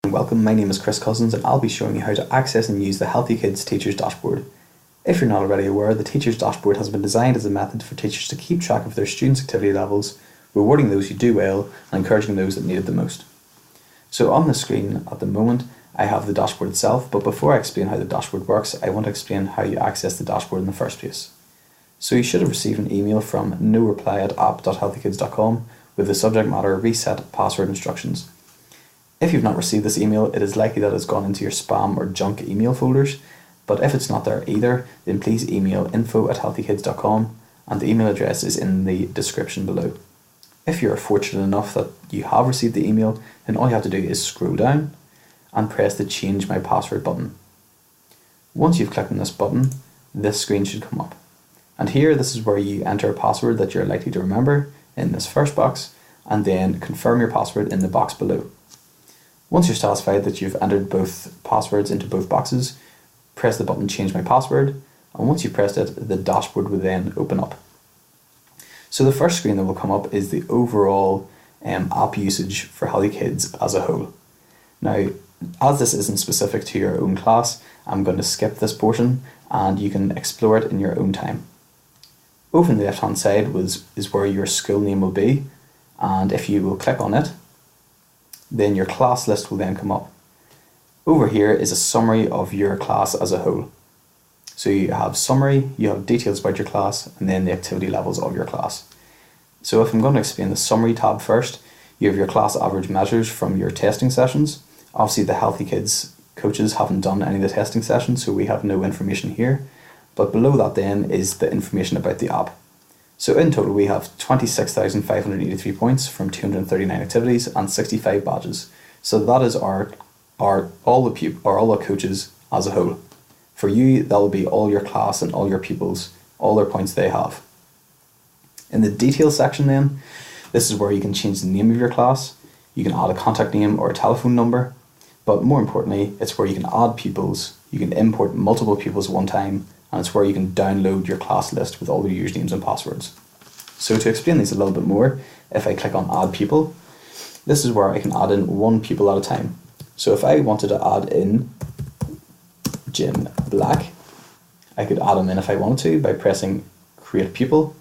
Welcome, my name is Chris Cousins and I'll be showing you how to access and use the Healthy Kids Teachers Dashboard. If you're not already aware, the Teachers Dashboard has been designed as a method for teachers to keep track of their students' activity levels, rewarding those who do well and encouraging those that need it the most. So on the screen at the moment I have the dashboard itself, but before I explain how the dashboard works, I want to explain how you access the dashboard in the first place. So you should have received an email from noreply@app.healthykids.com with the subject matter reset password instructions. If you've not received this email, it is likely that it's gone into your spam or junk email folders, but if it's not there either, then please email info@healthykids.com and the email address is in the description below. If you're fortunate enough that you have received the email, then all you have to do is scroll down and press the Change My Password button. Once you've clicked on this button, this screen should come up. And here, this is where you enter a password that you're likely to remember in this first box, and then confirm your password in the box below. Once you're satisfied that you've entered both passwords into both boxes, press the button Change My Password, and once you've pressed it, the dashboard will then open up. So the first screen that will come up is the overall app usage for Healthy Kids as a whole. Now, as this isn't specific to your own class, I'm going to skip this portion and you can explore it in your own time. Over on the left hand side is where your school name will be, and if you will click on it, then your class list will then come up. Over here is a summary of your class as a whole. So you have summary, you have details about your class, and then the activity levels of your class. So if I'm going to explain the summary tab first, you have your class average measures from your testing sessions. Obviously the Healthy Kids coaches haven't done any of the testing sessions, so we have no information here. But below that then is the information about the app. So in total we have 26,583 points from 239 activities and 65 badges. So that is all the coaches as a whole. For you, that will be all your class and all your pupils, all their points they have. In the details section then, this is where you can change the name of your class, you can add a contact name or a telephone number, but more importantly, it's where you can add pupils, you can import multiple pupils at one time, and it's where you can download your class list with all their usernames and passwords. So to explain these a little bit more, if I click on Add Pupil, this is where I can add in one pupil at a time. So if I wanted to add in Jim Black, I could add him in if I wanted to by pressing Create Pupil.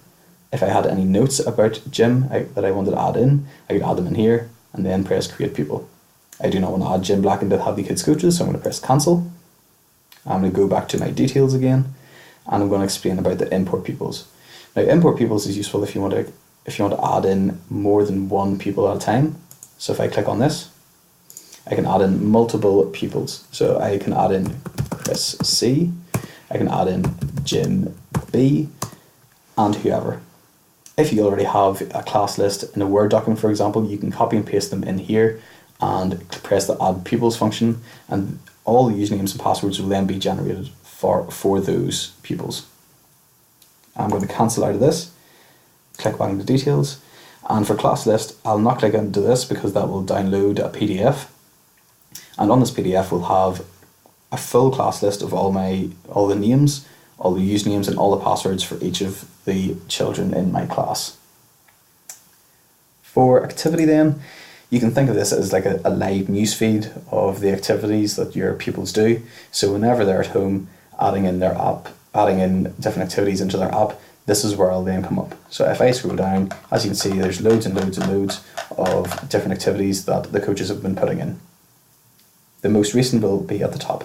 If I had any notes about Jim that I wanted to add in, I could add them in here and then press Create Pupil. I do not want to add Jim Black into Healthy Kids Coaches, so I'm going to press Cancel. I'm going to go back to my details again, and I'm going to explain about the import pupils. Now, import pupils is useful if you want to add in more than one pupil at a time. So if I click on this, I can add in multiple pupils. So I can add in Chris C, I can add in Jim B, and whoever. If you already have a class list in a Word document, for example, you can copy and paste them in here and press the Add Pupils function, and all the usernames and passwords will then be generated for those pupils. I'm going to cancel out of this, click back into details, and for class list, I'll not click into this because that will download a PDF, and on this PDF we'll have a full class list of all the names, all the usernames and all the passwords for each of the children in my class. For activity then, you can think of this as like a live news feed of the activities that your pupils do. So whenever they're at home adding in different activities into their app, this is where I'll then come up. So if I scroll down, as you can see, there's loads and loads and loads of different activities that the coaches have been putting in. The most recent will be at the top.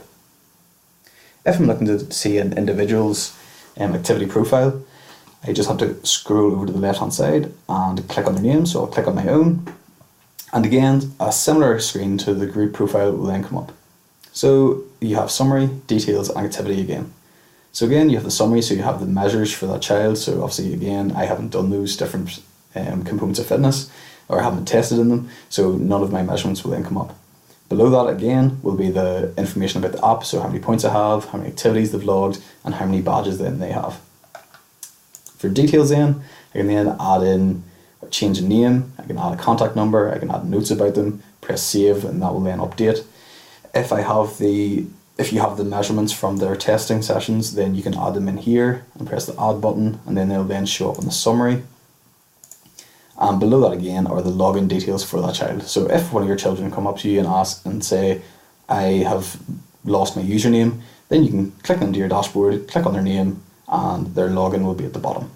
If I'm looking to see an individual's activity profile, I just have to scroll over to the left hand side and click on their name. So I'll click on my own. And again, a similar screen to the group profile will then come up. So you have summary, details, and activity again. So again, you have the summary, so you have the measures for that child. So obviously, again, I haven't done those different components of fitness, or I haven't tested in them, so none of my measurements will then come up. Below that, again, will be the information about the app, so how many points I have, how many activities they've logged, and how many badges then they have. For details then, I can then add in change a name, I can add a contact number, I can add notes about them, press save, and that will then update. If you have the measurements from their testing sessions, then you can add them in here and press the add button, and then they'll then show up in the summary. And below that again are the login details for that child. So if one of your children come up to you and ask and say, I have lost my username, then you can click into your dashboard, click on their name, and their login will be at the bottom.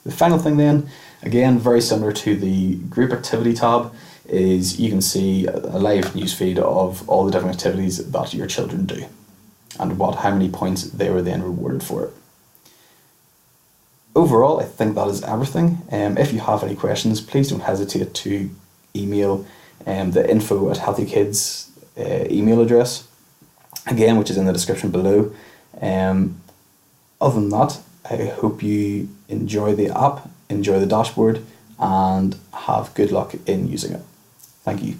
The final thing then, again very similar to the group activity tab, is you can see a live news feed of all the different activities that your children do and how many points they were then rewarded for it. Overall, I think that is everything. If you have any questions, please don't hesitate to email the info@healthykidz email address, again, which is in the description below. Other than that, I hope you enjoy the app, enjoy the dashboard, and have good luck in using it. Thank you.